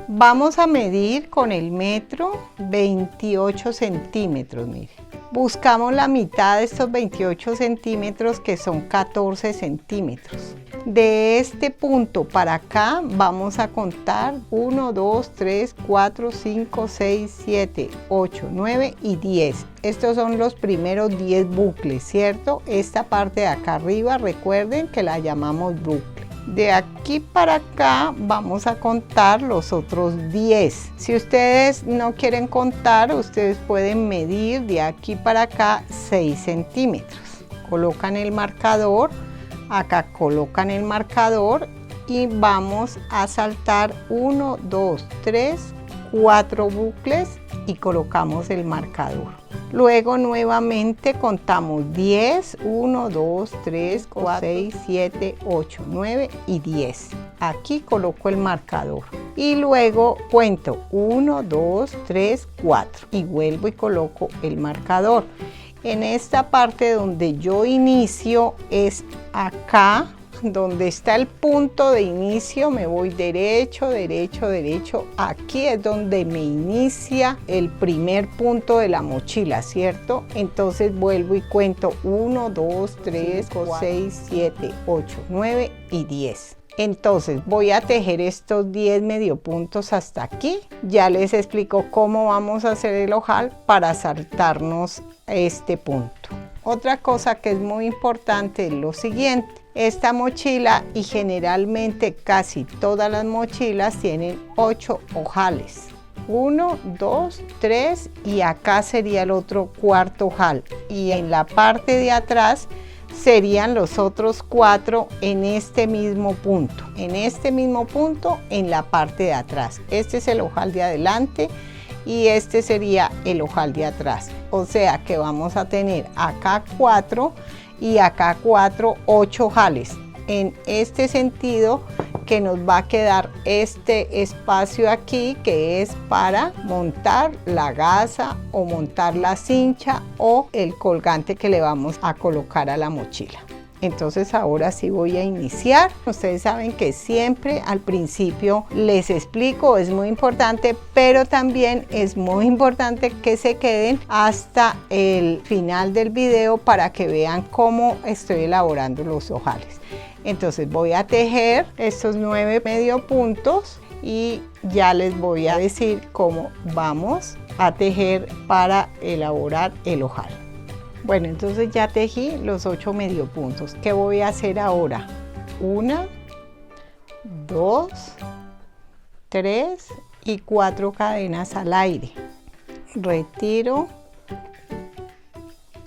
Vamos a medir con el metro 28 centímetros, mire. Buscamos la mitad de estos 28 centímetros, que son 14 centímetros. De este punto para acá vamos a contar 1, 2, 3, 4, 5, 6, 7, 8, 9 y 10. Estos son los primeros 10 bucles, ¿cierto? Esta parte de acá arriba, recuerden que la llamamos bucle. De aquí para acá vamos a contar los otros 10. Si ustedes no quieren contar, ustedes pueden medir de aquí para acá 6 centímetros. Colocan el marcador, acá colocan el marcador y vamos a saltar 1, 2, 3, 4 bucles y colocamos el marcador. Luego nuevamente contamos 10, 1, 2, 3, 4, 6, 7, 8, 9 y 10. Aquí coloco el marcador y luego cuento 1, 2, 3, 4 y vuelvo y coloco el marcador. En esta parte donde yo inicio es acá, donde está el punto de inicio, me voy derecho, derecho, derecho. Aquí es donde me inicia el primer punto de la mochila, ¿cierto? Entonces vuelvo y cuento 1, 2, 3, 4, 6, 7, 8, 9 y 10. Entonces voy a tejer estos 10 medio puntos hasta aquí. Ya les explico cómo vamos a hacer el ojal para saltarnos este punto. Otra cosa que es muy importante es lo siguiente. Esta mochila, y generalmente casi todas las mochilas, tienen 8 ojales. 1, 2, 3 y acá sería el otro cuarto ojal. Y en la parte de atrás serían los otros 4 en este mismo punto. En este mismo punto en la parte de atrás. Este es el ojal de adelante y este sería el ojal de atrás. O sea que vamos a tener acá 4 y acá 4, 8 ojales. En este sentido que nos va a quedar este espacio aquí, que es para montar la gasa o montar la cincha o el colgante que le vamos a colocar a la mochila. Entonces ahora sí voy a iniciar. Ustedes saben que siempre al principio les explico, es muy importante, pero también es muy importante que se queden hasta el final del video para que vean cómo estoy elaborando los ojales. Entonces voy a tejer estos 9 medio puntos y ya les voy a decir cómo vamos a tejer para elaborar el ojal. Bueno, entonces ya tejí los 8 medio puntos. ¿Qué voy a hacer ahora? 1, 2, 3 y 4 cadenas al aire. Retiro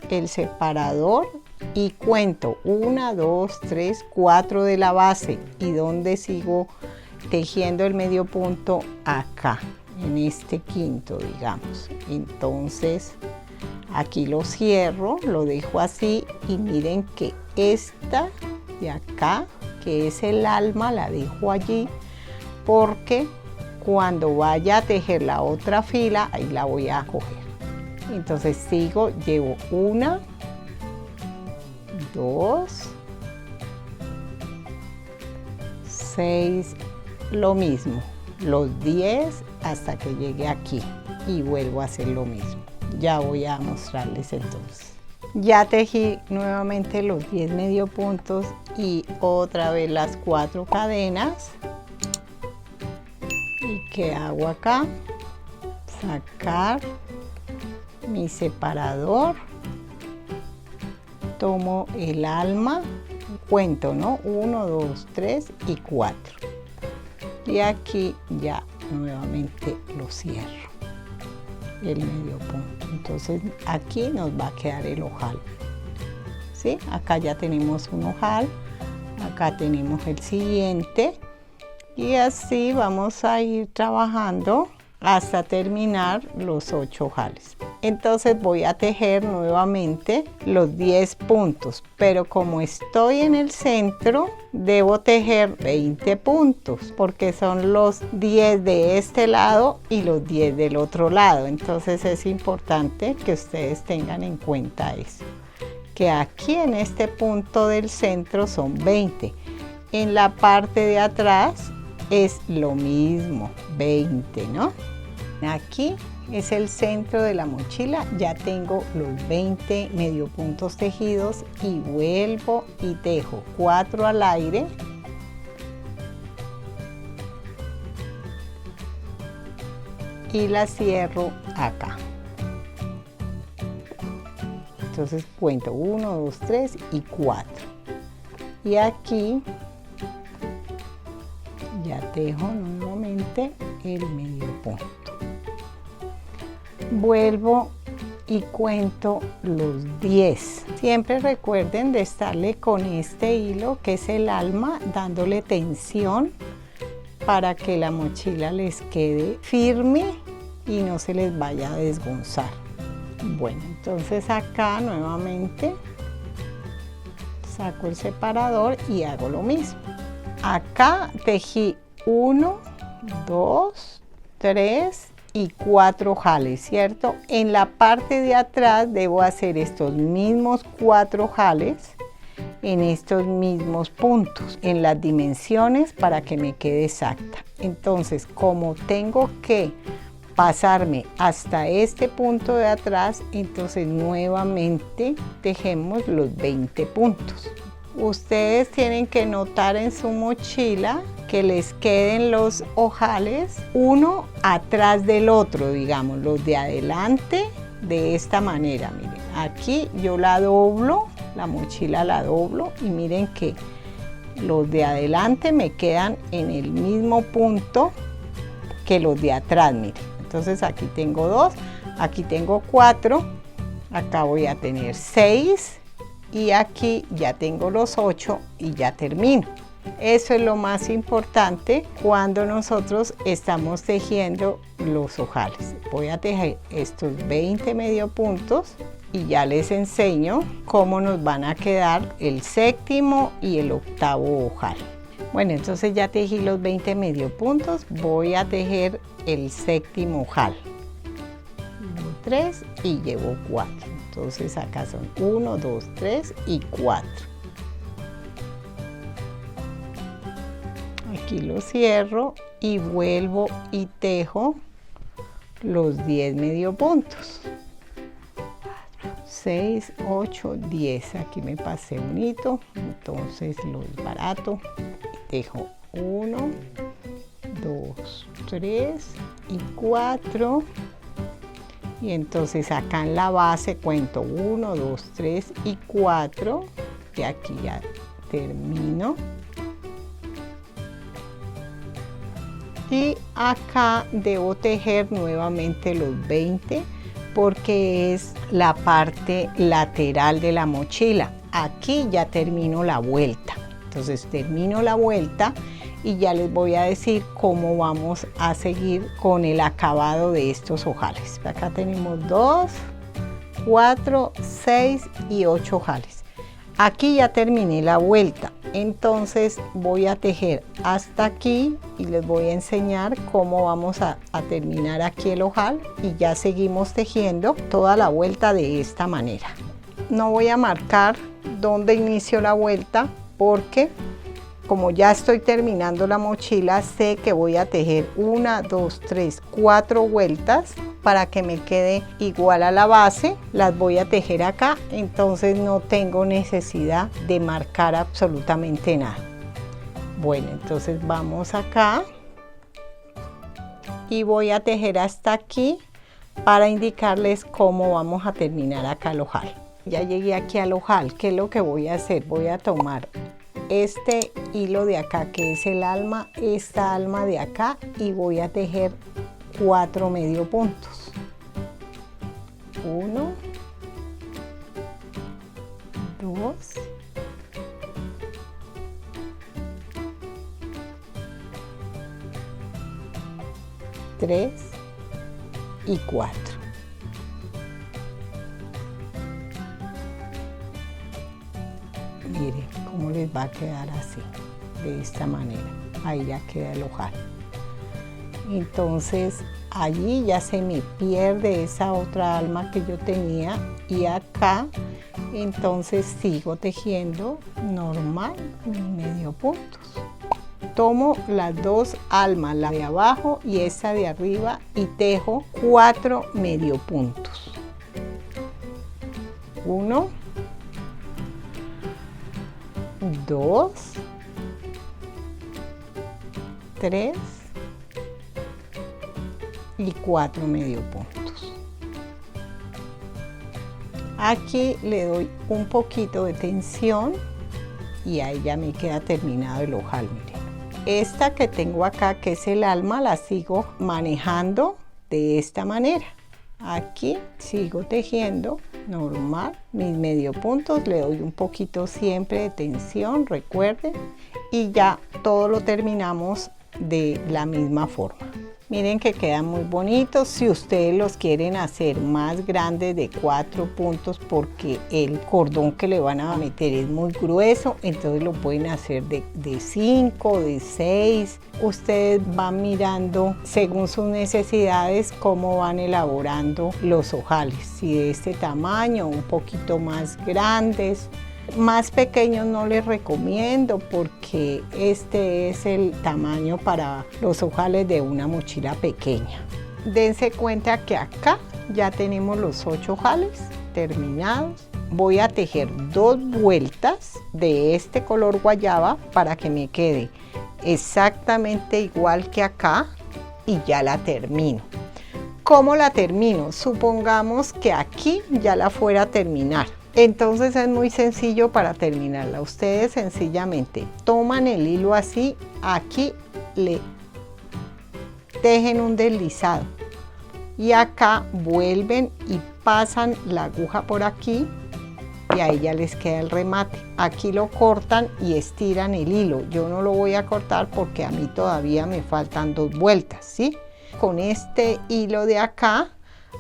el separador y cuento 1, 2, 3, 4 de la base. ¿Y donde sigo tejiendo el medio punto? Acá, en este quinto, digamos. Entonces aquí lo cierro, lo dejo así y miren que esta de acá, que es el alma, la dejo allí porque cuando vaya a tejer la otra fila, ahí la voy a coger. Entonces sigo, llevo 1, 2, 6, lo mismo, los 10 hasta que llegue aquí y vuelvo a hacer lo mismo. Ya voy a mostrarles entonces. Ya tejí nuevamente los 10 medio puntos y otra vez las 4 cadenas. ¿Y qué hago acá? Sacar mi separador. Tomo el alma, cuento, ¿no? 1, 2, 3 y 4. Y aquí ya nuevamente lo cierro. El medio punto. Entonces aquí nos va a quedar el ojal. ¿Sí? Acá ya tenemos un ojal, acá tenemos el siguiente y así vamos a ir trabajando hasta terminar los 8 ojales. Entonces voy a tejer nuevamente los 10 puntos, pero como estoy en el centro, debo tejer 20 puntos, porque son los 10 de este lado y los 10 del otro lado. Entonces es importante que ustedes tengan en cuenta eso, que aquí en este punto del centro son 20. En la parte de atrás es lo mismo, 20, ¿no? Aquí es el centro de la mochila, ya tengo los 20 medio puntos tejidos y vuelvo y tejo 4 al aire. Y la cierro acá. Entonces cuento 1, 2, 3 y 4. Y aquí ya tejo nuevamente el medio punto. Vuelvo y cuento los 10. Siempre recuerden de estarle con este hilo que es el alma, dándole tensión para que la mochila les quede firme y no se les vaya a desgonzar. Bueno, entonces acá nuevamente saco el separador y hago lo mismo. Acá tejí 1, 2, 3 y 4 jales, ¿cierto? En la parte de atrás debo hacer estos mismos 4 jales en estos mismos puntos, en las dimensiones para que me quede exacta. Entonces, como tengo que pasarme hasta este punto de atrás, entonces nuevamente tejemos los 20 puntos. Ustedes tienen que notar en su mochila que les queden los ojales uno atrás del otro, digamos, los de adelante de esta manera. Miren, aquí yo la doblo, la mochila la doblo y miren que los de adelante me quedan en el mismo punto que los de atrás, miren. Entonces aquí tengo 2, aquí tengo 4, acá voy a tener 6 y aquí ya tengo los 8 y ya termino. Eso es lo más importante cuando nosotros estamos tejiendo los ojales. Voy a tejer estos 20 medio puntos y ya les enseño cómo nos van a quedar el séptimo y el octavo ojal. Bueno, entonces ya tejí los 20 medio puntos, voy a tejer el séptimo ojal. 3 y llevo 4. Entonces acá son 1, 2, 3 y 4. Aquí lo cierro y vuelvo y tejo los 10 medio puntos. 6, 8, 10. Aquí me pasé un hito, entonces lo desbarato. Tejo 1, 2, 3 y 4. Y entonces acá en la base cuento 1, 2, 3 y 4. Y aquí ya termino. Y acá debo tejer nuevamente los 20 porque es la parte lateral de la mochila. Aquí ya termino la vuelta. Entonces termino la vuelta y ya les voy a decir cómo vamos a seguir con el acabado de estos ojales. Acá tenemos 2, 4, 6 y 8 ojales. Aquí ya terminé la vuelta, entonces voy a tejer hasta aquí y les voy a enseñar cómo vamos a terminar aquí el ojal y ya seguimos tejiendo toda la vuelta de esta manera. No voy a marcar dónde inicio la vuelta porque como ya estoy terminando la mochila, sé que voy a tejer 1, 2, 3, 4 vueltas para que me quede igual a la base. Las voy a tejer acá, entonces no tengo necesidad de marcar absolutamente nada. Bueno, entonces vamos acá y voy a tejer hasta aquí para indicarles cómo vamos a terminar acá el ojal. Ya llegué aquí al ojal. ¿Qué es lo que voy a hacer? Voy a tomar este hilo de acá que es el alma, esta alma de acá y voy a tejer 4 medio puntos. 1, 2, 3 y 4. Miren cómo les va a quedar así, de esta manera. Ahí ya queda el ojal. Entonces allí ya se me pierde esa otra alma que yo tenía y acá entonces sigo tejiendo normal medio puntos. tomo las dos almas, la de abajo y esta de arriba, y tejo 4 medio puntos. 1, 2, 3 y 4 medio puntos. Aquí le doy un poquito de tensión y ahí ya me queda terminado el ojal, miren. Esta que tengo acá, que es el alma, la sigo manejando de esta manera. Aquí sigo tejiendo normal, mis medio puntos, le doy un poquito siempre de tensión, recuerden, y ya todo lo terminamos de la misma forma. Miren que quedan muy bonitos. Si ustedes los quieren hacer más grandes, de 4 puntos, porque el cordón que le van a meter es muy grueso, entonces lo pueden hacer de 5, de 6. Ustedes van mirando según sus necesidades cómo van elaborando los ojales, si de este tamaño, un poquito más grandes. Más pequeños no les recomiendo porque este es el tamaño para los ojales de una mochila pequeña. Dense cuenta que acá ya tenemos los 8 ojales terminados. Voy a tejer 2 vueltas de este color guayaba para que me quede exactamente igual que acá y ya la termino. ¿Cómo la termino? Supongamos que aquí ya la fuera a terminar. Entonces es muy sencillo para terminarla. Ustedes sencillamente toman el hilo así, aquí le tejen un deslizado y acá vuelven y pasan la aguja por aquí y ahí ya les queda el remate. Aquí lo cortan y estiran el hilo. Yo no lo voy a cortar porque a mí todavía me faltan 2 vueltas, ¿sí? Con este hilo de acá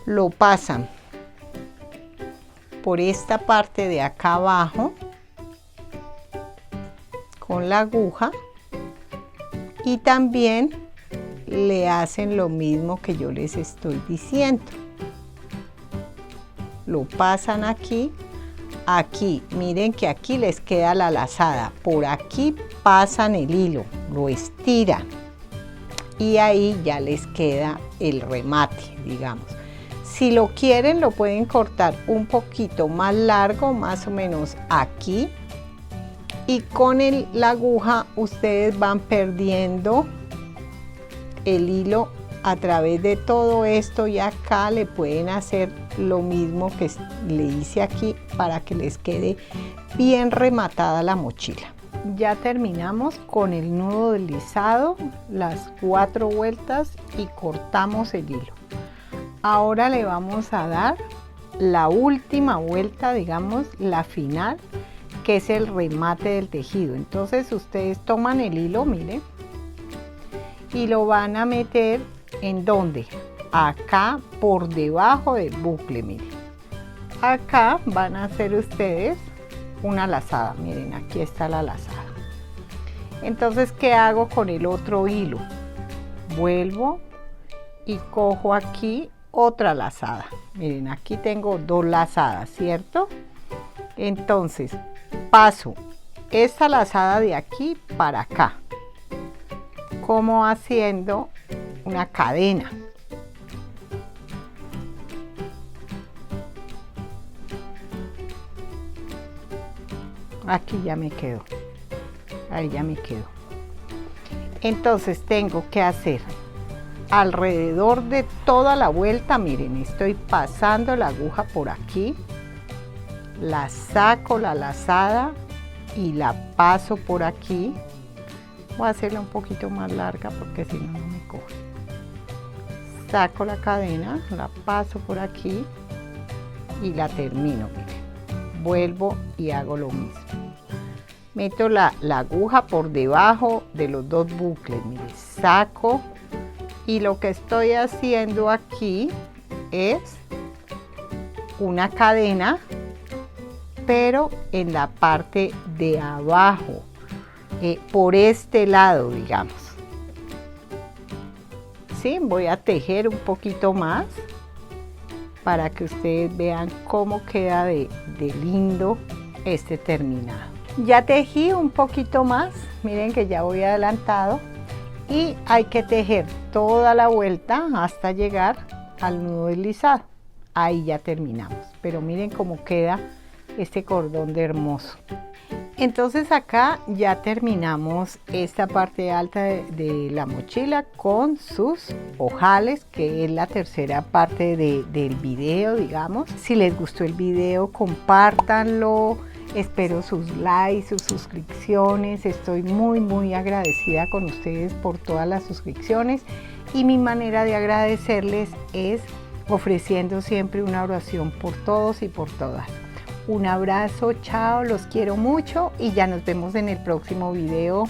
lo pasan por esta parte de acá abajo con la aguja y también le hacen lo mismo que yo les estoy diciendo. Lo pasan aquí, aquí, miren que aquí les queda la lazada, por aquí pasan el hilo, lo estiran y ahí ya les queda el remate, digamos. Si lo quieren, lo pueden cortar un poquito más largo, más o menos aquí. Y con la aguja ustedes van perdiendo el hilo a través de todo esto y acá le pueden hacer lo mismo que le hice aquí para que les quede bien rematada la mochila. Ya terminamos con el nudo deslizado, las 4 vueltas y cortamos el hilo. Ahora le vamos a dar la última vuelta, digamos la final, que es el remate del tejido. Entonces ustedes toman el hilo, miren, y lo van a meter en donde, acá por debajo del bucle, miren. Acá van a hacer ustedes una lazada, miren, aquí está la lazada. Entonces, ¿qué hago con el otro hilo? Vuelvo y cojo aquí otra lazada. Miren, aquí tengo 2 lazadas, ¿cierto? Entonces paso esta lazada de aquí para acá, como haciendo una cadena. Aquí ya me quedo, ahí ya me quedo. Entonces tengo que hacer alrededor de toda la vuelta, miren, estoy pasando la aguja por aquí, la saco la lazada y la paso por aquí. Voy a hacerla un poquito más larga porque si no, no me coge. Saco la cadena, la paso por aquí y la termino, miren. Vuelvo y hago lo mismo. Meto la aguja por debajo de los 2 bucles, miren, saco. Y lo que estoy haciendo aquí es una cadena, pero en la parte de abajo, por este lado, digamos. ¿Sí? Voy a tejer un poquito más para que ustedes vean cómo queda de lindo este terminado. Ya tejí un poquito más miren que ya voy adelantado y hay que tejer toda la vuelta hasta llegar al nudo deslizado. Ahí ya terminamos, pero miren cómo queda este cordón de hermoso. Entonces acá ya terminamos esta parte alta de la mochila con sus ojales, que es la tercera parte del video, digamos. Si les gustó el video, compártanlo. Espero sus likes, sus suscripciones. Estoy muy agradecida con ustedes por todas las suscripciones. Y mi manera de agradecerles es ofreciendo siempre una oración por todos y por todas. Un abrazo, chao, los quiero mucho y ya nos vemos en el próximo video.